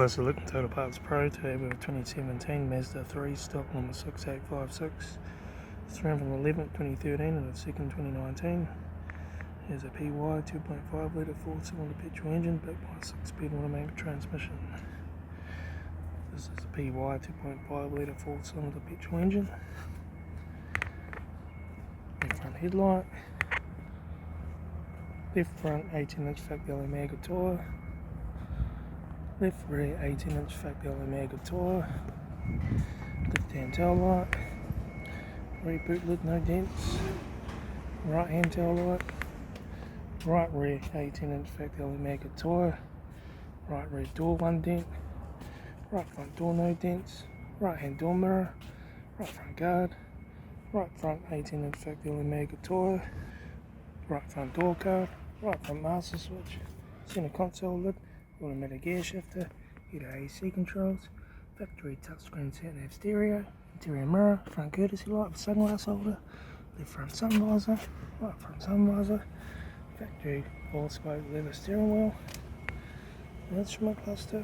this is a look at Total Parts Pro today with a 2017 Mazda 3 stock number 6856. It's ran from the 11th 2013 and the 2nd 2019. Here's a PY 2.5 litre 4-cylinder petrol engine backed by a 6-speed automatic transmission. This is a PY 2.5 litre 4-cylinder petrol engine. Left front headlight. Left front 18-inch factory Mega tyre. Left rear 18-inch factory Mega tyre. Left hand tail light. Rear boot lid no dents. Right hand tail light. Right rear 18-inch factory Mega tyre. Right rear door 1 dent. Right front door no dents. Right hand door mirror. Right front guard. Right front 18-inch factory Mega tyre. Right front door card. Right front master switch. Center console lid. Automatic gear shifter. Heater AC controls. Factory touchscreen sat-nav stereo. Interior mirror. Front courtesy light with sunglass holder. Left front sun visor. Right front sun visor. Factory 4-spoke leather steering wheel. Instrument cluster.